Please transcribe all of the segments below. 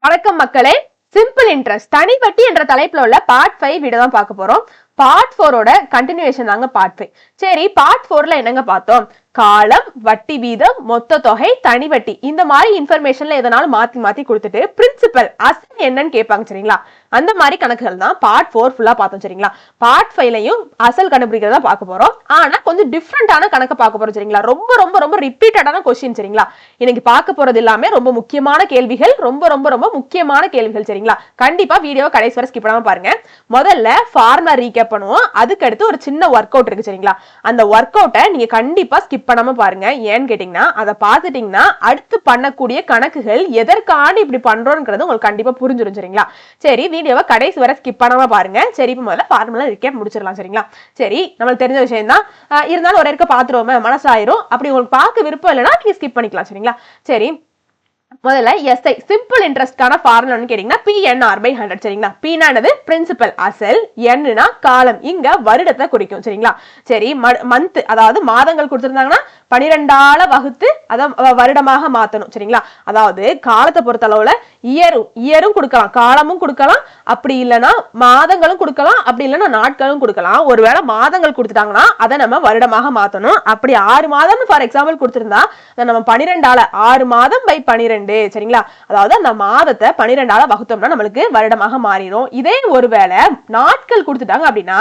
வணக்கம் மக்களே. Simple interest தனி வட்டி என்ற தலைப்புல உள்ள பார்ட் 5 வீடியோ தான் பார்க்க போறோம். பார்ட் 4ஓட கண்டினியூஷன் தாங்க பார்ட் 5. சரி, பார்ட் 4ல என்னங்க பார்த்தோம்? காலம், வட்டி வீதம், மொத்த தொகை, தனி வட்டி, இந்த மாதிரி இன்ஃபர்மேஷன்ல எதனாலும் மாத்தி மாத்தி கொடுத்துட்டு பிரின்சிபல் அசல் என்னன்னு கேட்பாங்க. சரிங்களா? அந்த மாதிரி கணக்குகள் தான் பார்ட் 4 ஃபுல்லா பார்த்தோம். சரிங்களா? பார்ட் 5லயும் அசல் கண்டுபிடிக்கிறதா பார்க்க போறோம். ஆனா கொஞ்சம் டிஃப்ரெண்டான கணக்கு பார்க்க போறோம். சரிங்களா? ரொம்ப ரொம்ப ரொம்ப ரிப்பீட்டடான கொஸ்டின். சரிங்களா? இன்னைக்கு பார்க்க போறது எல்லாமே ரொம்ப முக்கியமான கேள்விகள், ரொம்ப ரொம்ப ரொம்ப முக்கியமான கேள்விகள். சரிங்களா? கண்டிப்பா வீடியோவை கடைசி வரை ஸ்கிப் பண்ணாம பாருங்க. முதல்ல ஃபார்முலா ரீகேப் பண்ணுவோம். அதுக்கு அடுத்து ஒரு சின்ன ஒர்க் அவுட் இருக்கு. சரிங்களா? அந்த ஒர்க் அவுட்டை நீங்க கண்டிப்பா ஸ்கிப் பண்ணாம பாருங்க. ஏன்னு கேட்டீங்கன்னா அதை பார்த்துட்டீங்கன்னா அடுத்து பண்ணக்கூடிய கணக்குகள் எதற்கான இப்படி பண்றோம்ங்கிறது உங்களுக்கு கண்டிப்பா புரிஞ்சிடும். சரிங்களா? சரி, வீடியோவை கடைசி வரை ஸ்கிப் பண்ணாம பாருங்க. சரி, இப்ப முதல்ல ஃபார்முலா ரீகேப் முடிச்சிடலாம். சரிங்களா? சரி, நம்மளுக்கு தெரிஞ்ச விஷயம் தான், இருந்தாலும் ஒரு இருக்க பாத்துருவோமே, மனசாயிரும். அப்படி உங்களுக்கு பார்க்க விருப்பம் இல்லைன்னா ஸ்கிப் பண்ணிக்கலாம். சரிங்களா? சரி, முதல்ல எஸ்ஐ சிம்பிள் இன்ட்ரெஸ்ட்கான ஃபார்முலான்னு கேட்டீங்கன்னா PNR/100. சரிங்களா? Pனா என்னது? பிரின்சிபல் அசல், Nனா காலம், இங்க வருடத்தை குறிக்கும். சரிங்களா? சரி, மந்த் அதாவது மாதங்கள் கொடுத்திருந்தாங்கன்னா 12ஆல வகுத்து அத வருடமாக மாத்தணும். சரிங்களா? அதாவது காலத்தை பொறுத்த அளவுல இயரும் கொடுக்கலாம், காலமும் கொடுக்கலாம், அப்படி இல்லைன்னா மாதங்களும் கொடுக்கலாம், அப்படி இல்லைன்னா நாட்களும் கொடுக்கலாம். ஒருவேளை மாதங்கள் கொடுத்துட்டாங்கன்னா அதை நம்ம வருடமாக மாத்தணும். அப்படி 6 மாதம் ஃபார் எக்ஸாம்பிள் கொடுத்திருந்தா அதை நம்ம 12ஆல 6 மாதம் பை 12. சரிங்களா? அதாவது அந்த மாதத்தை 12ஆல வகுத்தோம்னா நம்மளுக்கு வருடமாக மாறிடும். இதே ஒருவேளை நாட்கள் கொடுத்துட்டாங்க அப்படின்னா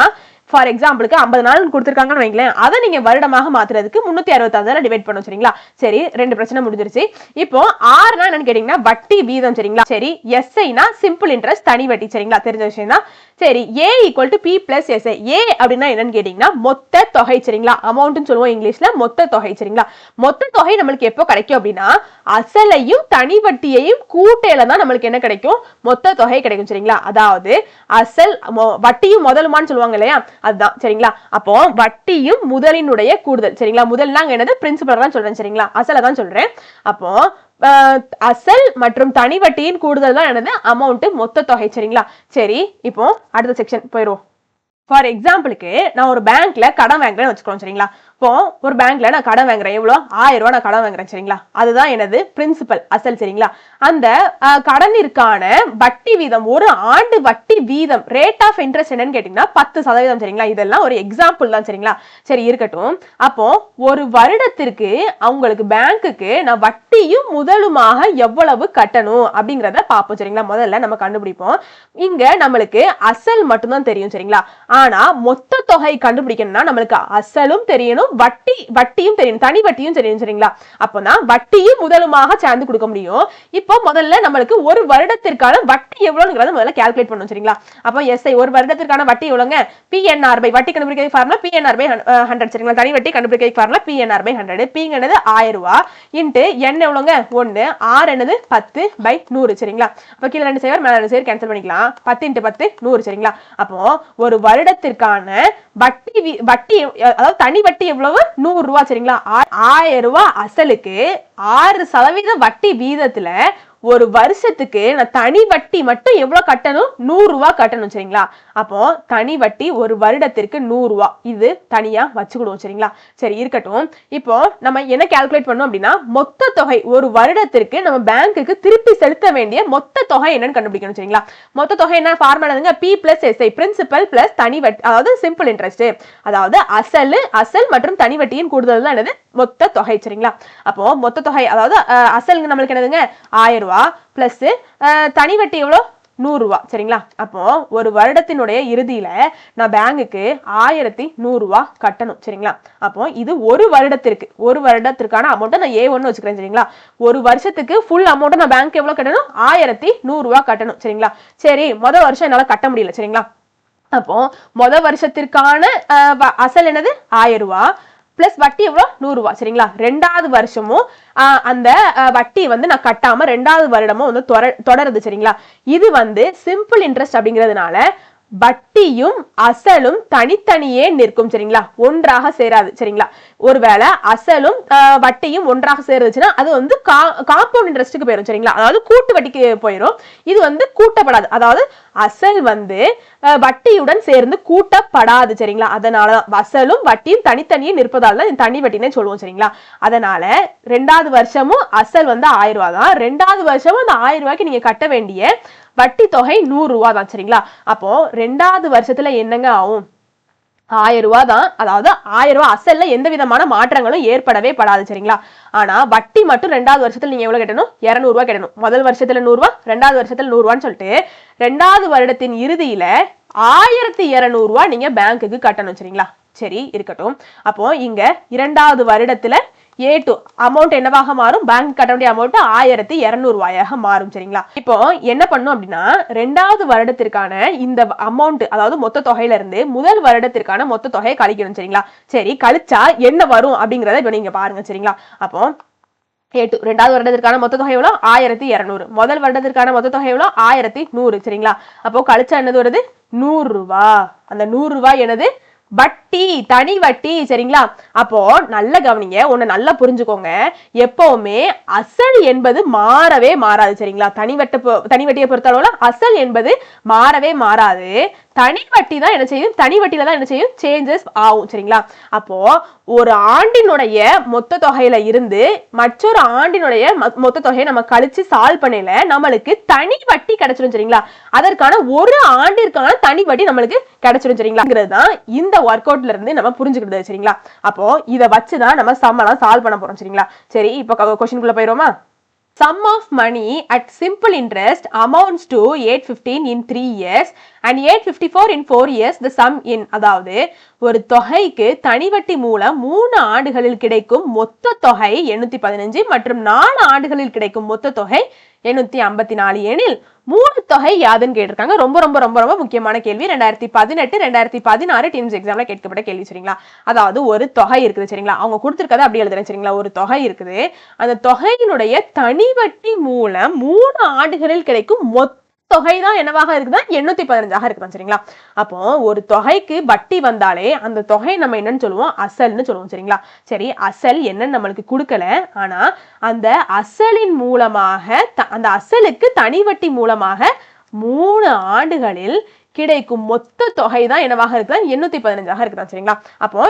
ஃபார் எக்ஸாம்பிளுக்கு 50 நாள் கொடுத்துருக்காங்கன்னு வைங்களேன், அதை நீங்க வருடமாக மாத்துறதுக்கு 365 டிவைட் பண்ணும். சரிங்களா? சரி, ரெண்டு பிரச்சனை முடிஞ்சிருச்சு. இப்போ ஆறுனா என்னன்னு கேட்டீங்கன்னா வட்டி வீதம். சரிங்களா? சரி, எஸ்ஐனா சிம்பிள் இன்ட்ரெஸ்ட் தனி வட்டி. சரிங்களா? தெரிஞ்ச விஷயம் தான். சரி, A = P + SI. A அப்படின்னா என்னன்னு கேட்டீங்கன்னா மொத்த தொகை. சரிங்களா? அமௌண்ட்னு சொல்லுவோம் இங்கிலீஷ்ல, மொத்த தொகை. சரிங்களா? மொத்த தொகை நம்மளுக்கு எப்போ கிடைக்கும் அப்படின்னா அசலையும் தனி வட்டியையும் கூட்டையில தான் நம்மளுக்கு என்ன கிடைக்கும்? மொத்த தொகை கிடைக்கும். சரிங்களா? அதாவது அசல் வட்டியும் முதலுமான்னு சொல்லுவாங்க இல்லையா, அதுதான். சரிங்களா? அப்போ வட்டியும் முதலினுடைய கூடுதல். சரிங்களா? முதல்னா என்னது? பிரின்சிபல் தான் சொல்றேன். சரிங்களா? அசலை தான் சொல்றேன். அப்போ அசல் மற்றும் தனி வட்டியின் கூடுதல் தான் என்னது? அமௌண்ட், மொத்த தொகை. சரிங்களா? சரி, இப்போ அடுத்த செக்ஷன் போயிடுவோம். ஃபார் எக்ஸாம்பிளுக்கு நான் ஒரு பேங்க்ல கடன் வாங்குறேன்னு வச்சுக்கோங்க. சரிங்களா? இப்போ ஒரு பேங்க்ல நான் கடன் வாங்குறேன். எவ்வளோ? 1000 ரூபாய் நான் கடன் வாங்குறேன். சரிங்களா? அதுதான் எனது பிரின்சிபல் அசல். சரிங்களா? அந்த கடனிற்கான வட்டி வீதம், ஒரு ஆண்டு வட்டி வீதம், ரேட் ஆஃப் இன்ட்ரெஸ்ட் என்னன்னு கேட்டீங்கன்னா 10%. சரிங்களா? இதெல்லாம் ஒரு எக்ஸாம்பிள் தான். சரிங்களா? சரி, இருக்கட்டும். அப்போ ஒரு வருடத்திற்கு அவங்களுக்கு பேங்க்குக்கு நான் வட்டியும் முதலுமாக எவ்வளவு கட்டணும் அப்படிங்கறத பார்ப்போம். சரிங்களா? முதல்ல நம்ம கண்டுபிடிப்போம். இங்க நம்மளுக்கு அசல் மட்டும்தான் தெரியும். சரிங்களா? ஆனா மொத்த தொகை கண்டுபிடிக்கணும்னா நம்மளுக்கு அசலும் தெரியணும், வட்டியும் தெரியும், தனி வட்டியும் தெரியும். சரிங்களா? அப்பதான் வட்டியும் முதலுமாக சேர்ந்து கொடுக்க முடியும். இப்போ முதல்ல நம்மளுக்கு ஒரு வருடத்திற்கான வட்டி எவ்வளவுங்கிறத முதல்ல கால்குலேட் பண்ணணும். சரிங்களா? அப்போ எஸ்ஐ ஒரு வருடத்திற்கான வட்டி எவ்வளவுங்க? PNR வட்டி கண்டுபிடிக்க ஃபார்முலா PNR/100. சரிங்களா? தனி வட்டி கண்டுபிடிக்க ஃபார்முலா PNR/100. Pங்கிறது 1000 ரூபாய் இன்டு N எவ்வளவுங்க? 1, R என்னது? 10/100. சரிங்களா? அப்ப கீழ 2 சேர் மேல 2 சேர் கேன்சல் பண்ணிக்கலாம். 10 × 10 100. சரிங்களா? அப்போ ஒரு வருடத்திற்கான வட்டி அதாவது தனி வட்டி எவ்வளவு? 100 ரூபாய். சரிங்களா? 1000 ரூபாய் அசலுக்கு 6% வட்டி வீதத்துல ஒரு வருஷத்துக்கு நான் தனி வட்டி மட்டும் எவ்வளவு கட்டணும்? 100 ரூபாய் கட்டணும். சரிங்களா? அப்போ தனி வட்டி ஒரு வருடத்திற்கு 100 ரூபாய். இது தனியா வச்சுக்கிடுவோம். சரிங்களா? சரி, இருக்கட்டும். இப்போ நம்ம என்ன கால்குலேட் பண்ணோம் அப்படின்னா மொத்த தொகை ஒரு வருடத்திற்கு நம்ம பேங்க்குக்கு திருப்பி செலுத்த வேண்டிய மொத்த தொகை என்னன்னு கண்டுபிடிக்கணும். சரிங்களா? மொத்த தொகை என்ன formula? P + SI, principal plus தனி வட்டி, அதாவது சிம்பிள் இன்ட்ரெஸ்ட், அதாவது அசல் மற்றும் தனி வட்டியின் கூடுதல் தான் என்னது? மொத்த தொகை. சரிங்களா? அப்போ மொத்த தொகை அதாவது அசல் நம்மளுக்கு என்னதுங்க? 1000 ரூபாய் பிளஸ் தனி வட்டி எவ்வளோ? 100 ரூபாய். சரிங்களா? அப்போ ஒரு வருடத்தினுடைய இறுதியில நான் பேங்குக்கு 1100 ரூபாய் கட்டணும். சரிங்களா? அப்போ இது ஒரு வருடத்திற்கான அமௌண்ட் நான் A1 வச்சுக்கிறேன். சரிங்களா? ஒரு வருஷத்துக்கு ஃபுல் அமௌண்ட் நான் பேங்க் எவ்வளவு கட்டணும்? 1100 ரூபாய் கட்டணும். சரிங்களா? சரி, முதல் வருஷம் என்னால கட்ட முடியல. சரிங்களா? அப்போ முதல் வருஷத்திற்கான அசல் என்னது? 1000 ரூபாய் பிளஸ் வட்டி எவ்வளோ? 100 ரூபாய். சரிங்களா? ரெண்டாவது வருஷமும் அந்த வட்டி நான் கட்டாம ரெண்டாவது வருடமும் தொடருது. சரிங்களா? இது சிம்பிள் இன்ட்ரெஸ்ட் அப்படிங்கிறதுனால வட்டியும் அசலும் தனித்தனியே நிற்கும் சரிங்களா, ஒன்றாக சேராது சரிங்களா. ஒருவேளை அசலும் வட்டியும் ஒன்றாக சேருச்சுன்னா அது வந்து காம்பவுண்ட் இன்ட்ரெஸ்ட்டுக்கு போயிடும் சரிங்களா, அதாவது கூட்டு வட்டிக்கு போயிடும். இது வந்து கூட்டப்படாது, அதாவது அசல் வந்து வட்டியுடன் சேர்ந்து கூட்டப்படாது சரிங்களா. அதனாலதான் அசலும் வட்டியும் தனித்தனியே நிற்பதால தான் தனி வட்டினே சொல்லுவோம் சரிங்களா. அதனால 2வது வருஷமும் அசல் வந்து 1000 ரூபாய் தான், 2வது வருஷமும் அந்த 1000 ரூபாய்க்கு நீங்க கட்ட வேண்டிய வட்டி தொகை 100 ரூபாய் தான் சரிங்களா. அப்போ 2வது வருஷத்துல என்னங்க ஆகும், 1000 ரூபாய் தான், அதாவது 1000 ரூபாய் அசல்ல எந்த விதமான மாற்றங்களும் ஏற்படவே படாது சரிங்களா. ஆனா வட்டி மட்டும் 2வது வருஷத்துல நீங்க எவ்வளவு கட்டணும், 200 ரூபாய் கட்டணும். முதல் வருஷத்துல 100 ரூபாய், 2வது வருஷத்துல 100 ரூபான்னு சொல்லிட்டு 2வது வருடத்தின் இறுதியில 1200 ரூபாய் நீங்க பேங்க்குக்கு கட்டணும் சரிங்களா. சரி இருக்கட்டும். அப்போ இங்க 2வது வருடத்துல A2 அமௌண்ட் என்னவாக மாறும், பேங்க் கட்ட வேண்டிய அமௌண்ட் 1200 ரூபாயாக மாறும் சரிங்களா. இப்போ என்ன பண்ணும் அப்படின்னா 2வது வருடத்திற்கான இந்த அமௌண்ட், அதாவது மொத்த தொகையில இருந்து முதல் வருடத்திற்கான மொத்த தொகையை கழிக்கணும் சரிங்களா. சரி கழிச்சா என்ன வரும் அப்படிங்கறத இப்ப நீங்க பாருங்க சரிங்களா. அப்போ A2 2வது வருடத்திற்கான மொத்த தொகை எவ்வளவு 1200, முதல் வருடத்திற்கான மொத்த தொகை எவ்வளவு 1100 சரிங்களா. அப்போ கழிச்சா என்னது வருது 100 ரூபாய். அந்த 100 ரூபாய் என்னது வட்டி, தனி வட்டி சரிங்களா. அப்போ நல்ல கவனிங்க, ஒண்ணு நல்லா புரிஞ்சுக்கோங்க, எப்பவுமே அசல் என்பது மாறவே மாறாது சரிங்களா. தனி வட்டியை பொறுத்தளவுல அசல் என்பது மாறவே மாறாது, தனி வட்டி தான் என்ன செய்யும், தனி வட்டியில தான் என்ன செய்யும், சேஞ்சஸ் ஆகும் சரிங்களா. அப்போ ஒரு ஆண்டினுடைய மொத்த தொகையில இருந்து மற்றொரு ஆண்டினுடைய மொத்த தொகையை நம்ம கழிச்சு சால்வ் பண்ணல நம்மளுக்கு தனி வட்டி கிடைச்சிடும் சரிங்களா. அதற்கான ஒரு ஆண்டிற்கான தனி வட்டி நம்மளுக்கு கிடைச்சிடும் சரிங்களா. இந்த ஒர்க் அவுட்ல இருந்து நம்ம புரிஞ்சுக்கிறது சரிங்களா. அப்போ இத வச்சுதான் நம்ம சம் எல்லாம் சால்வ் பண்ண போறோம் சரிங்களா. சரி இப்போ क्वेश्चनக்குள்ள போயிரோமா. Sum of money at simple interest amounts to 815 in 3 years and 854 in 4 years. The sum in, அதாவது ஒரு தொகைக்கு தனிவட்டி மூலம் 3 ஆண்டுகளில் கிடைக்கும் மொத்த தொகை 815 மற்றும் 4 ஆண்டுகளில் கிடைக்கும் மொத்த தொகை 854 எனில் மூணு தொகை யாதுன்னு கேட்டிருக்காங்க. ரொம்ப ரொம்ப ரொம்ப ரொம்ப முக்கியமான கேள்வி. 2018 2016 டீம்ஸ் எக்ஸாம்ல கேட்கப்பட்ட கேள்வி சரிங்களா. அதாவது ஒரு தொகை இருக்குது சரிங்களா, அவங்க கொடுத்திருக்கதை அப்படி எழுதுறேன் சரிங்களா. ஒரு தொகை இருக்குது, அந்த தொகையினுடைய தனிவட்டி மூலம் 3 ஆண்டுகளில் கிடைக்கும் மொத்த தொகை தான் என்னவாக இருக்குதா 815 இருக்குதான் சரிங்களா. அப்போ ஒரு தொகைக்கு வட்டி வந்தாலே அந்த தொகை நம்ம என்னன்னு சொல்லுவோம், அசல்னு சொல்லுவோம் சரிங்களா. சரி அசல் என்னன்னு நம்மளுக்கு கொடுக்கல, ஆனா அந்த அசலின் மூலமாக அந்த அசலுக்கு தனி வட்டி மூலமாக 3 ஆண்டுகளில் கிடைக்கும் மொத்த தொகை தான் என்னவாக இருக்குதா 815 இருக்குதான் சரிங்களா. அப்போ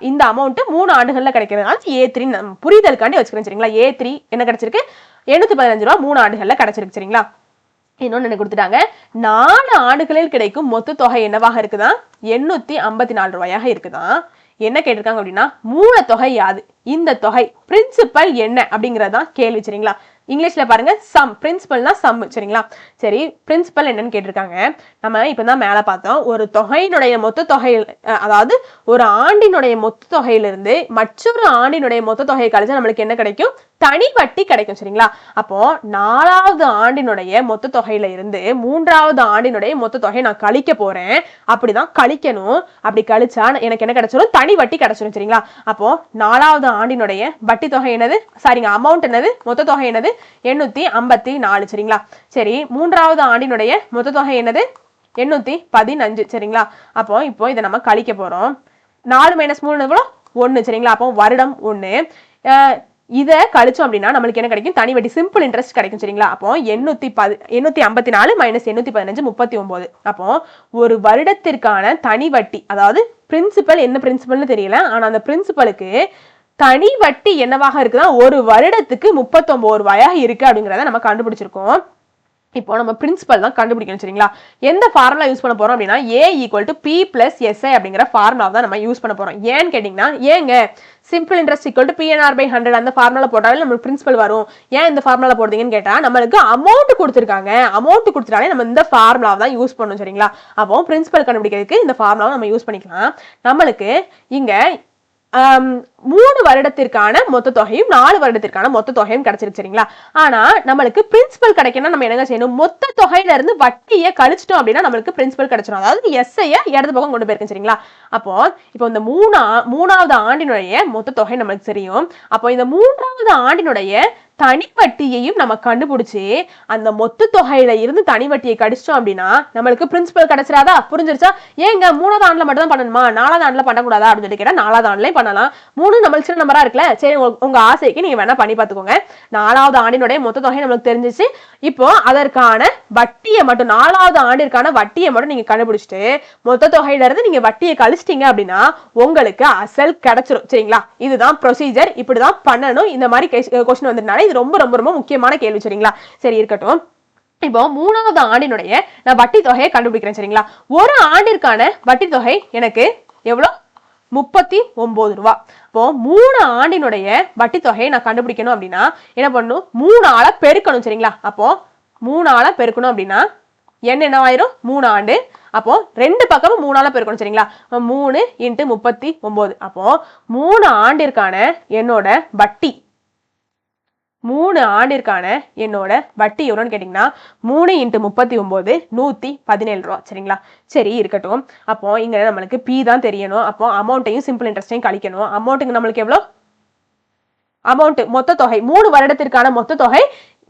இந்த அமௌண்ட் 3 ஆண்டுகள்ல கிடைக்கிறதுனால A3 புரிதலுக்காண்டி வச்சுக்கிறேன் சரிங்களா. A3 என்ன கிடைச்சிருக்கு 815 ரூபாய் 3 ஆண்டுகள்ல கிடைச்சிருக்கு சரிங்களா. இன்னொன்னு என்ன கொடுத்துட்டாங்க, 4 ஆண்டுகளில் கிடைக்கும் மொத்த தொகை என்னவாக இருக்குதான் 854 ரூபாயாக இருக்குதான். என்ன கேட்டிருக்காங்க அப்படின்னா மூல தொகை யாது, இந்த தொகை பிரின்சிபல் என்ன அப்படிங்கறதான் கேள்வி சரிங்களா. இங்கிலீஷ்ல பாருங்க சம், பிரின்சிபல்னா சம் சரிங்களா. சரி பிரின்சிபல் என்னன்னு கேட்டிருக்காங்க. நம்ம இப்பதான் மேல பார்த்தோம், ஒரு தொகையினுடைய மொத்த தொகை, அதாவது ஒரு ஆண்டினுடைய மொத்த தொகையிலிருந்து மற்றொரு ஆண்டினுடைய மொத்த தொகையை கழிச்சா நம்மளுக்கு என்ன கிடைக்கும், தனி வட்டி கிடைக்கும் சரிங்களா. அப்போ 4வது ஆண்டினுடைய மொத்த தொகையில இருந்து 3வது ஆண்டினுடைய மொத்த தொகையை நான் கழிக்க போறேன். அப்படிதான் கழிக்கணும், அப்படி கழிச்சா எனக்கு என்ன கிடைச்சிடும், தனி வட்டி கிடைச்சிடும் சரிங்களா. அப்போ 4வது ஆண்டினுடைய வட்டி தொகை என்னது, சாரிங்க அமௌண்ட் என்னது, மொத்த தொகை என்னது 854 சரிங்களா. சரி 3வது ஆண்டினுடைய மொத்த தொகை என்னது 815 சரிங்களா. அப்போ இப்போ இதை நம்ம கழிக்க போறோம். 4 - 3 எவ்வளோ 1 சரிங்களா. அப்போ வருடம் 1, இதை கழிச்சோம் அப்படின்னா நம்மளுக்கு என்ன கிடைக்கும், தனி வட்டி சிம்பிள் இன்ட்ரெஸ்ட் கிடைக்கும் சரிங்களா. அப்போ 854 - 815 39. அப்போ ஒரு வருடத்திற்கான தனி வட்டி, அதாவது பிரின்சிபல் என்ன பிரின்சிபல்னு தெரியல, ஆனா அந்த பிரின்சிபலுக்கு தனி வட்டி என்னவாக இருக்குன்னா ஒரு வருடத்துக்கு 39 ரூபாயாக இருக்கு அப்படிங்கறத நம்ம கண்டுபிடிச்சிருக்கோம். இப்போ நம்ம பிரின்சிபல் தான் கண்டுபிடிக்கணும் சரிங்களா. எந்த ஃபார்முலா யூஸ் பண்ண போறோம் அப்படின்னா A = P + SI அப்படிங்கிற ஃபார்முலா தான் நம்ம யூஸ் பண்ண போறோம். ஏன்னு கேட்டீங்கன்னா, ஏங்க சிம்பிள் இன்ட்ரெஸ்ட் = PNR/100 அந்த ஃபார்முலா போட்டாலே நமக்கு பிரின்சிபல் வரும், ஏன் இந்த ஃபார்முலா போடுறீங்கன்னு கேட்டா நம்மளுக்கு அமௌண்ட் கொடுத்துருக்காங்க, அமௌண்ட் கொடுத்துட்டாலே நம்ம இந்த ஃபார்முலா தான் யூஸ் பண்ணணும் சரிங்களா. அப்போ பிரின்சிபல் கண்டுபிடிக்கிறதுக்கு இந்த ஃபார்முலாவை நம்ம யூஸ் பண்ணிக்கலாம். நம்மளுக்கு இங்க 3 வருடத்திற்கான மொத்த தொகையும் 4 வருடத்திற்கான மொத்த தொகையும் கிடைச்சிருக்கு சரிங்களா. ஆனா நம்மளுக்கு பிரின்சிபல் கிடைக்கணும், நம்ம என்ன செய்யணும், மொத்த தொகையில இருந்து வட்டியை கழிச்சிட்டோம் அப்படின்னா நம்மளுக்கு பிரின்சிபல் கிடைச்சிடும். அதாவது எஸ்ஐய இடது பக்கம் கொண்டு போயிருக்கேன் சரிங்களா. அப்போ இப்போ இந்த மூணாவது ஆண்டினுடைய மொத்த தொகை நம்மளுக்கு தெரியும். அப்போ இந்த 3வது ஆண்டினுடைய தனிவட்டியையும் நம்ம கண்டுபிடிச்சு அந்த மொத்த தொகையில இருந்து தனிவட்டியை கடிச்சிட்டோம் அப்படின்னா நம்மளுக்கு பிரின்சிபல் கிடைச்சிடாதா? புரிஞ்சிருச்சா? ஏங்க 3வது ஆண்டுல மட்டும் தான் பண்ணணுமா, 4வது ஆண்டுல பண்ணக்கூடாதா அப்படின்னு சொல்லி கேட்டா 4வது ஆண்டுலயும் பண்ணலாம். 3 நம்மளுக்கு சின்ன நம்பரா இருக்குல்ல, சரி உங்க ஆசைக்கு நீங்க வேணா பண்ணி பாத்துக்கோங்க. 4வது ஆண்டினுடைய மொத்த தொகை நம்மளுக்கு தெரிஞ்சிச்சு. இப்போ அதற்கான வட்டியை மட்டும் 4வது ஆண்டிற்கான வட்டியை மட்டும் நீங்க கண்டுபிடிச்சிட்டு மொத்த தொகையில இருந்து நீங்க வட்டியை கழிச்சிட்டீங்க அப்படின்னா உங்களுக்கு அசல் கிடைச்சிரும் சரிங்களா. இதுதான் ப்ரொசீஜர், இப்படிதான் பண்ணணும். இந்த மாதிரி கொஸ்டின் வந்ததுனால இது ரொம்ப ரொம்ப ரொம்ப முக்கியமான கேள்வி சரிங்களா. சரி இருக்கட்டும். இப்போ 3வது ஆண்டினுடைய நான் வட்டி தொகையை கண்டுபிடிக்கிறேன் சரிங்களா. ஒரு ஆண்டிற்கான வட்டி தொகை எனக்கு எவ்வளவு? 39 ரூபா. இப்போ 3 ஆண்டினுடைய வட்டி தொகையை நான் கண்டுபிடிக்கணும் அப்படின்னா என்ன பண்ணணும்? 3 ஆள பெருக்கணும் சரிங்களா. அப்போ 3 ஆள பெருக்கணும் அப்படின்னா என்னவாயிரும்? 3 ஆண்டு. அப்போ 2 பக்கமும் 3 ஆல பெருக்கணும் சரிங்களா. 3 × 39. அப்போ 3 ஆண்டிற்கான என்னோட வட்டி 3 ஆண்டிற்கான என்னோட வட்டி எவ்வளோன்னு கேட்டீங்கன்னா 3 × 39 117 ரூபா சரிங்களா. சரி இருக்கட்டும். அப்போ இங்க நம்மளுக்கு பி தான் தெரியணும். அப்போ அமௌண்ட்டையும் சிம்பிள் இன்ட்ரெஸ்டையும் கழிக்கணும். அமௌண்ட்டுக்கு நம்மளுக்கு எவ்வளோ? அமௌண்ட் மொத்த தொகை 3 வருடத்திற்கான மொத்த தொகை.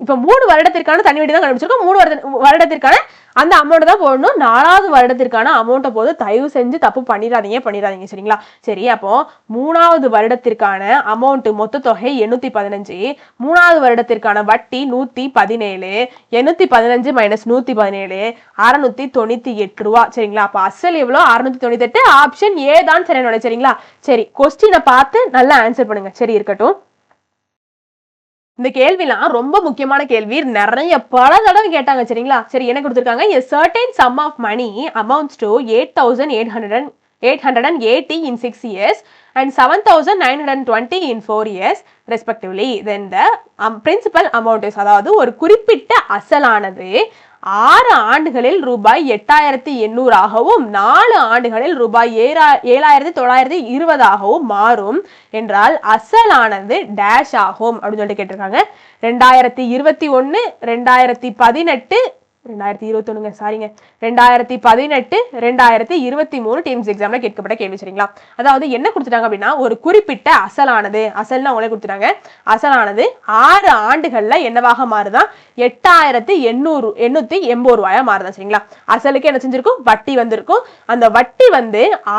இப்ப 3 வருடத்திற்கான தனி வட்டி தான் கண்டுபிடிச்சிருக்கோம். 3 வருடத்திற்கான அந்த அமௌண்ட் தான் போடணும். 4வது வருடத்திற்கான அமௌண்ட்டை போது தயவு செஞ்சு தப்பு பண்ணிடாதீங்க சரிங்களா. சரி அப்போ 3வது வருடத்திற்கான அமௌண்ட் மொத்த தொகை 815, 3வது வருடத்திற்கான வட்டி 117, 815 - 117 698 ரூபா சரிங்களா. அப்ப அசல் எவ்வளோ? 698. ஆப்ஷன் ஏ தான் சரி சரிங்களா. சரி கொஸ்டினை பார்த்து நல்லா ஆன்சர் பண்ணுங்க. சரி இருக்கட்டும். இந்த கேள்விலாம் ரொம்ப முக்கியமான கேள்வி, நிறைய பல தடவை கேட்டாங்க சரிங்களா. சரி என்ன கொடுத்திருக்காங்க? a certain sum of money amounts to 8,880 in 6 years and 7,920 in 4 years respectively. Then the principal amount is, அதாவது ஒரு குறிப்பிட்ட அசலானது 6 ஆண்டுகளில் ரூபாய் 8,800 ஆகவும் 4 ஆண்டுகளில் ரூபாய் 7,920 ஆகவும் மாறும் என்றால் அசலானது டேஷ் ஆகும் அப்படின்னு சொல்லிட்டு கேட்டிருக்காங்க. 2021 2018 2021 சாரிங்க 2018 2023 டீம்ஸ் எக்ஸாம்ல கேட்கப்பட்ட கேள்வி சரிங்களா. அதாவது என்ன கொடுத்துட்டாங்க அப்படின்னா ஒரு குறிப்பிட்ட அசலானது, அசல்னு அவங்களே கொடுத்துட்டாங்க, அசலானது 6 ஆண்டுகள்ல என்னவாக மாறுதான்? 8,880 ரூபாயா மாறுதான் சரிங்களா. அசலுக்கு என்ன செஞ்சிருக்கும்? வட்டி வந்திருக்கும். அந்த வட்டி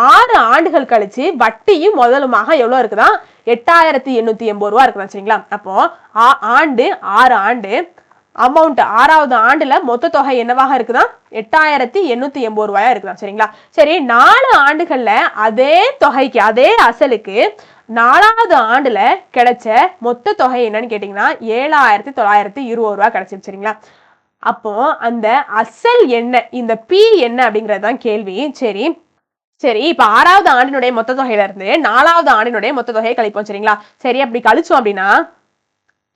6 ஆண்டுகள் கழிச்சு வட்டியும் முதலுமாக எவ்வளவு இருக்குதான்? 8,880 ரூபா இருக்குதான் சரிங்களா. அப்போ ஆண்டு 6 ஆண்டு அமௌண்ட் 6வது ஆண்டுல மொத்த தொகை என்னவாக இருக்குதான்? 8,880 ரூபாயா இருக்குதான் சரிங்களா. சரி 4 ஆண்டுகள்ல அதே தொகைக்கு அதே அசலுக்கு 4வது ஆண்டுல கிடைச்ச மொத்த தொகை என்னன்னு கேட்டீங்கன்னா 7,920 ரூபா கிடைச்சிருச்சு சரிங்களா. அப்போ அந்த அசல் என்ன, இந்த பி என்ன அப்படிங்கறதுதான் கேள்வி. சரி சரி இப்ப 6வது ஆண்டினுடைய மொத்த தொகையில இருந்து 4வது ஆண்டினுடைய மொத்த தொகையை கழிப்போம் சரிங்களா. சரி அப்படி கழிச்சோம் அப்படின்னா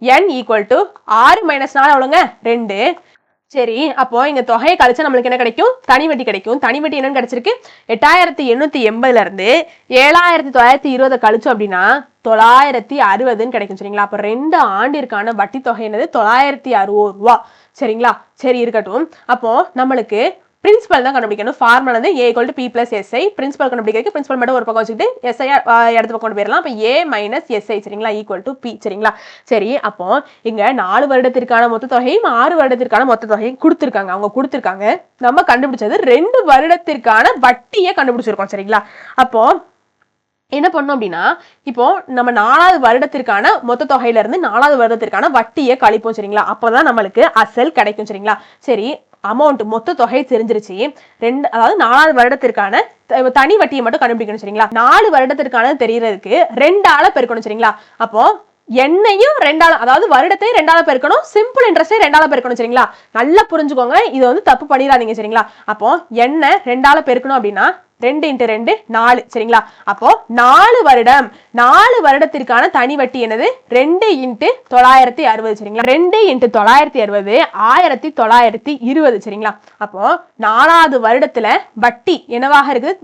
n = 6 - 4 எவ்வளவுங்க? 2. சரி அப்போ இங்க தொகையை கழிச்சா நம்மளுக்கு என்ன கிடைக்கும்? தனி வட்டி கிடைக்கும். தனி வட்டி என்னன்னு கிடைச்சிருக்கு? 8,880 இருந்து 7,920 கழிச்சோம் அப்படின்னா 960 கிடைக்கும் சரிங்களா. அப்ப 2 ஆண்டிற்கான வட்டி தொகை என்னது? 960 ரூபா சரிங்களா. சரி இருக்கட்டும். அப்போ நம்மளுக்கு பிரின்சிபல் தான் கண்டுபிடிக்கணும். ஃபார்முலா வந்து a = p + si. பிரின்சிபல் கண்டுபிடிக்கிறதுக்கு பிரின்சிபல் மட்டும் ஒரு பக்கம் வச்சுட்டு si இடத்து பக்கம் கொண்டு போயிடலாம். அப்ப a - si சரிங்களா = p சரிங்களா. சரி அப்போ இங்க 4 வருடத்திற்கான மொத்த தொகையும் 6 வருடத்திற்கான மொத்த தொகையும் கொடுத்திருக்காங்க. அவங்க கொடுத்திருக்காங்க. நம்ம கண்டுபிடிச்சது 2 வருடத்திற்கான வட்டியை கண்டுபிடிச்சிருக்கோம் சரிங்களா. அப்போ என்ன பண்ணோம் அப்படின்னா இப்போ நம்ம 4வது வருடத்திற்கான மொத்த தொகையில இருந்து 4வது வருடத்திற்கான வட்டியை கழிப்போம் சரிங்களா. அப்பதான் நம்மளுக்கு அசல் கிடைக்கும் சரிங்களா. சரி அமௌண்ட் மொத்த தொகை தெரிஞ்சிருச்சு. அதாவது 4வது வருடத்திற்கான தனி வட்டியை மட்டும் கண்டுபிடிக்கணும் சரிங்களா. 4 வருடத்திற்கான தெரியறதுக்கு 2 ஆல பெருக்கணும் சரிங்களா. அப்போ எண்ணையும் 2 ஆல, அதாவது வருடத்தையும் 2 ஆல பெருக்கணும், சிம்பிள் இன்ட்ரெஸ்டையும் 2 ஆல பெருக்கணும் சரிங்களா. நல்லா புரிஞ்சுக்கோங்க, இது தப்பு பண்ணிடாதீங்க சரிங்களா. அப்போ எண்ணை 2 ஆல பெருக்கணும் அப்படின்னா 2 × 2 4 சரிங்களா. அப்போ 4 வருடத்திற்கான தனி வட்டி என்னது 2 × 960 சரிங்களா. 2 × 960 1920 சரிங்களா. அப்போ 4வது வருடத்துல வட்டி என்னவாக இருக்குது,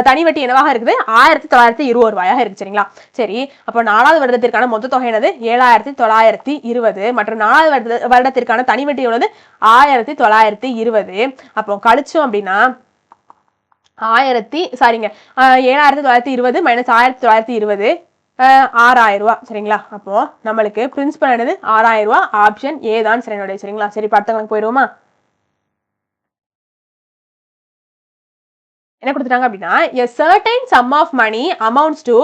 தனி வட்டி என்னவாக இருக்குது 1920 ரூபாயாக இருக்கு சரிங்களா. சரி, அப்போ 4வது வருடத்திற்கான மொத்த தொகை என்னது 7920 மற்றும் 4வது வருடத்திற்கான தனி வட்டி எவ்வளவு 1920. அப்போ கழிச்சோம் அப்படின்னா 7920 மைனஸ் 1920 6000 ரூபாய் சரிங்களா. அப்போ நம்மளுக்கு பிரின்சிபல் என்னது 6000 ரூபாய். ஆப்ஷன் ஏ தான் சரியா. சரிங்களா. சரி, படத்துக்கு போயிடுவோமா. என்ன கொடுத்துட்டாங்க அப்படின்னா a certain sum of money amounts to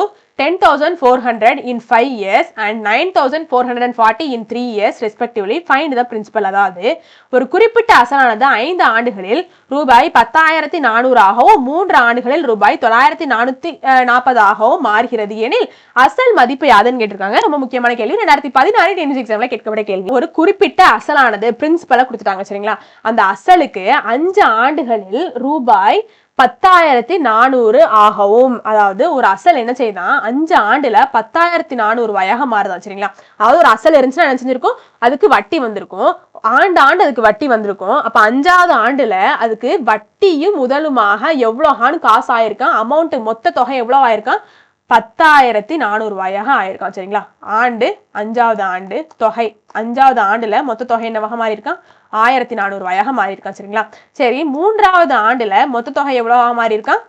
10,400 in 5 years and 9,440 in 3 years respectively. Find the principal. அதாவது ஒரு குறிப்பிட்ட அசலானது 5 ஆண்டுகளில் ரூபாய் 10,400 ஆகவும் 3 ஆண்டுகளில் ரூபாய் 9,440 ஆகவும் மாறுகிறது எனில் அசல் மதிப்பு யாதுன்னு கேட்டிருக்காங்க. ரொம்ப முக்கியமான கேள்வி. 2016 டென்னிஸ் எக்ஸாம்ல கேட்கப்பட்ட கேள்வி. ஒரு குறிப்பிட்ட அசலானது பிரின்சிபலா கொடுத்துட்டாங்க சரிங்களா. அந்த அசலுக்கு 5 ஆண்டுகளில் ரூபாய் 10,400 ஆகவும், அதாவது ஒரு அசல் என்ன செய்யுதான் 5 ஆண்டுல 10,400 ரூபாயாக மாறுதான் சரிங்களா. அதாவது ஒரு அசல் இருந்துச்சுன்னா என்ன செஞ்சிருக்கும், அதுக்கு வட்டி வந்திருக்கும், ஆண்டு அதுக்கு வட்டி வந்திருக்கும். அப்ப 5வது ஆண்டுல அதுக்கு வட்டியும் முதலுமாக எவ்வளவு காசு ஆயிருக்கான், அமௌண்ட் மொத்த தொகை எவ்வளவு ஆயிருக்கான் 10,400 ரூபாயாக ஆயிருக்கான் சரிங்களா. ஆண்டு 5வது ஆண்டு தொகை 5வது ஆண்டுல மொத்த தொகை என்னவாக மாறி இருக்கான் 1,400 ரூபாயாக மாறி இருக்கான் சரிங்களா. சரி, 3வது ஆண்டுல மொத்த தொகை எவ்வளவு மாறி இருக்கான்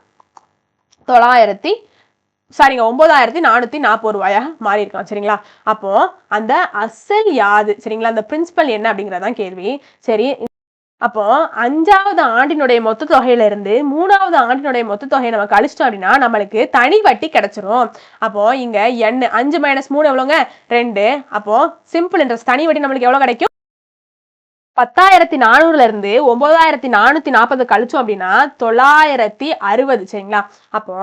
9,440 ரூபாயாக மாறி இருக்கான் சரிங்களா. அப்போ அந்த அசல் யாது சரிங்களா, அந்த பிரின்சிபல் என்ன அப்படிங்கறதான் கேள்வி. சரி, அப்போ 5வது ஆண்டினுடைய மொத்த தொகையில இருந்து 3வது ஆண்டினுடைய மொத்த தொகையை நம்ம கழிச்சிட்டோம் அப்படின்னா நம்மளுக்கு தனி வட்டி கிடைச்சிரும். அப்போ இங்க n 5 - 3 எவ்வளவுங்க 2. அப்போ சிம்பிள் இன்ட்ரெஸ்ட் தனி வட்டி நம்மளுக்கு எவ்வளவு கிடைக்கும் 10,400ல இருந்து 9,440 கழிச்சோம் அப்படின்னா 960 சரிங்களா. அப்போ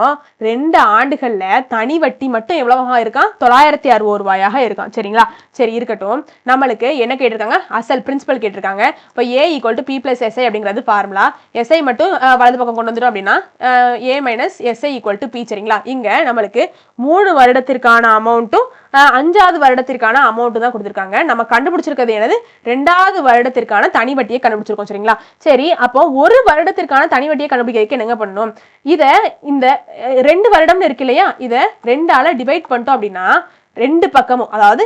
2 ஆண்டுகள்ல தனி வட்டி மட்டும் எவ்வளவாக இருக்கான் 960 ரூபாயாக இருக்கான் சரிங்களா. சரி, இருக்கட்டும். நம்மளுக்கு என்ன கேட்டிருக்காங்க அசல் பிரின்சிபல் கேட்டிருக்காங்க. இப்போ a = p + si அப்படிங்கிறது ஃபார்முலா. si மட்டும் வலது பக்கம் கொண்டு வந்துடும் அப்படின்னா a - si = p சரிங்களா. இங்க நம்மளுக்கு 3 வருடத்திற்கான அமௌண்ட்டும் 5வது வருடத்திற்கான அமௌண்ட் தான் கொடுத்திருக்காங்க. நம்ம கண்டுபிடிச்சிருக்கிறது என்னது 2வது வருடத்திற்கான தனி வட்டியை கண்டுபிடிச்சிருக்கோம் சரிங்களா. சரி, அப்போ 1 வருடத்திற்கான தனி வட்டியை கண்டுபிடிக்கிறதுக்கு என்னங்க பண்ணணும், இத இந்த 2 வருடம்னு இருக்கு இல்லையா, இத 2ஆல டிவைட் பண்ணிட்டோம் அப்படின்னா 2 பக்கமும், அதாவது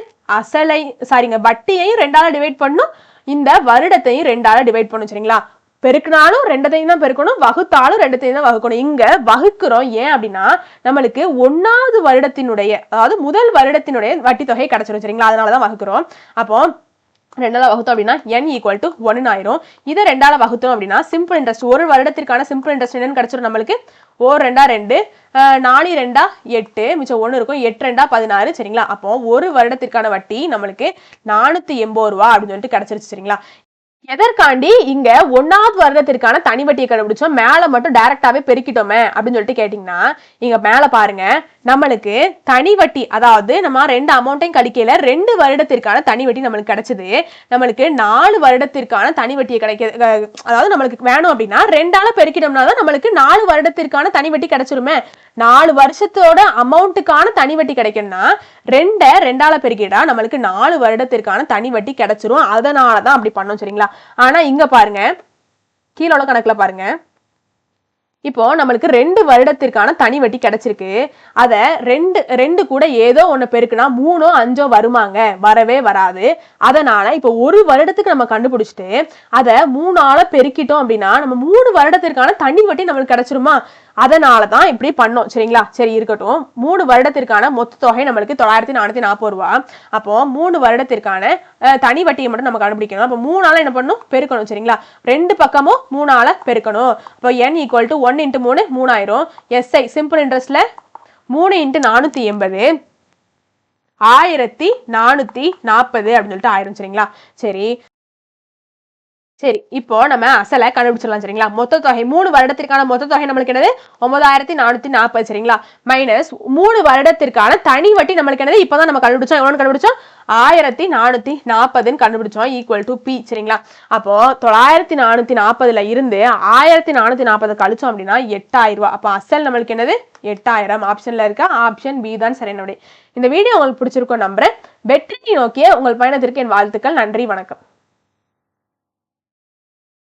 வட்டியையும் 2ஆல டிவைட் பண்ணும், இந்த வருடத்தையும் 2ஆல டிவைட் பண்ணும் சரிங்களா. பெருக்கினாலும் 2த்தையும் தான் பெருக்கணும், வகுத்தாலும் 2த்தையும் தான் வகுக்கணும். இங்க வகுக்கிறோம் ஏன் அப்படின்னா நம்மளுக்கு 1வது வருடத்தினுடைய, அதாவது முதல் வருடத்தினுடைய வட்டி தொகை கிடைச்சிடும் சரிங்களா. அதனாலதான் வகுக்கிறோம். அப்போ 2ஆல வகுத்தோம் அப்படின்னா n = 1 ஆயிரும். இதை 2ஆல வகுத்தோம் அப்படின்னா சிம்பிள் இன்ட்ரெஸ்ட், ஒரு வருடத்திற்கான சிம்பிள் இன்ட்ரெஸ்ட் என்னன்னு கிடைச்சிடும் நம்மளுக்கு 4 2 4 2 8 மிச்சம் 1 இருக்கும், 8 2 16 சரிங்களா. அப்போ ஒரு வருடத்திற்கான வட்டி நம்மளுக்கு 480 ரூபாய் அப்படின்னு சொல்லிட்டு கிடைச்சிருச்சு சரிங்களா. எதற்காண்டி இங்க 1வது வருடத்திற்கான தனி வட்டியை கண்டுபிடிச்சோம், மேல மட்டும் டைரக்டாவே பெருக்கிட்டோமே அப்படின்னு சொல்லிட்டு கேட்டீங்கன்னா இங்க மேல பாருங்க நம்மளுக்கு தனி வட்டி, அதாவது நம்ம 2 அமௌண்ட்டையும் கழிக்கல 2 வருடத்திற்கான தனி வட்டி நம்மளுக்கு கிடைச்சது. நம்மளுக்கு 4 வருடத்திற்கான தனி வட்டியை அதாவது நம்மளுக்கு வேணும் அப்படின்னா 2ஆல பெருக்கிட்டோம்னா தான் நம்மளுக்கு 4 வருடத்திற்கான தனி வட்டி கிடைச்சிருமே. 4 வருஷத்தோட அமௌண்ட்டுக்கான தனி வட்டி கிடைக்கணும்னா 2ஆல பெருக்கிட்டா நம்மளுக்கு 4 வருடத்திற்கான தனி வட்டி கிடைச்சிரும். அதனாலதான் அப்படி பண்ணோம் சரிங்களா. ஆனா இங்க பாருங்க கீழே உள்ள கணக்குல பாருங்க, இப்போ நம்மளுக்கு 2 வருடத்திற்கான தனி வட்டி கிடைச்சிருக்கு. அத 2 கூட ஏதோ ஒண்ணு பெருக்குனா 3 5 வருமாங்க, வரவே வராது. அதனால இப்போ 1 வருடத்துக்கு நம்ம கண்டுபிடிச்சிட்டு அத 3ஆல பெருக்கிட்டோம் அப்படின்னா நம்ம 3 வருடத்திற்கான தனி வட்டி நம்மளுக்கு கிடைச்சிருமா. அதனாலதான் இப்படி பண்ணோம் சரிங்களா. சரி, இருக்கட்டும். 3 வருடத்திற்கான மொத்த தொகை நம்மளுக்கு 9,440 ரூபாய். அப்போ 3 வருடத்திற்கான தனி வட்டியை மட்டும் நம்ம கண்டுபிடிக்கணும். அப்போ 3ஆல என்ன பண்ணணும் பெருக்கணும் சரிங்களா. 2 பக்கமும் 3ஆல பெருக்கணும். அப்போ n = 1 × 3 3 ஆயிரும். SI சிம்பிள் இன்ட்ரெஸ்ட்ல 3 × 480 1440 அப்படின்னு சொல்லிட்டு ஆயிரும் சரிங்களா. சரி சரி, இப்போ நம்ம அசலை கண்டுபிடிச்சிடலாம் சரிங்களா. மொத்த தொகை 3 வருடத்திற்கான மொத்த தொகை நம்மளுக்கு என்னது 9440 சரிங்களா. மைனஸ் 3 வருடத்திற்கான தனி வட்டி நம்மளுக்கு என்னது இப்பதான் நம்ம கண்டுபிடிச்சோம். எவ்வளவு கண்டுபிடிச்சோம் 1440 கண்டுபிடிச்சோம் ஈக்குவல் டு பி சரிங்களா. அப்போ 9440ல இருந்து 1440 கழிச்சோம் அப்படின்னா 8000 ரூபாய். அப்போ அசல் நம்மளுக்கு என்னது 8000. ஆப்ஷன்ல இருக்கா, ஆப்ஷன் பி தான் சரியான விடை. இந்த வீடியோ உங்களுக்கு பிடிச்சிருக்கும் நம்புறேன். வெற்றியை நோக்கிய உங்கள் பயணத்திற்கு என் வாழ்த்துக்கள். நன்றி, வணக்கம்.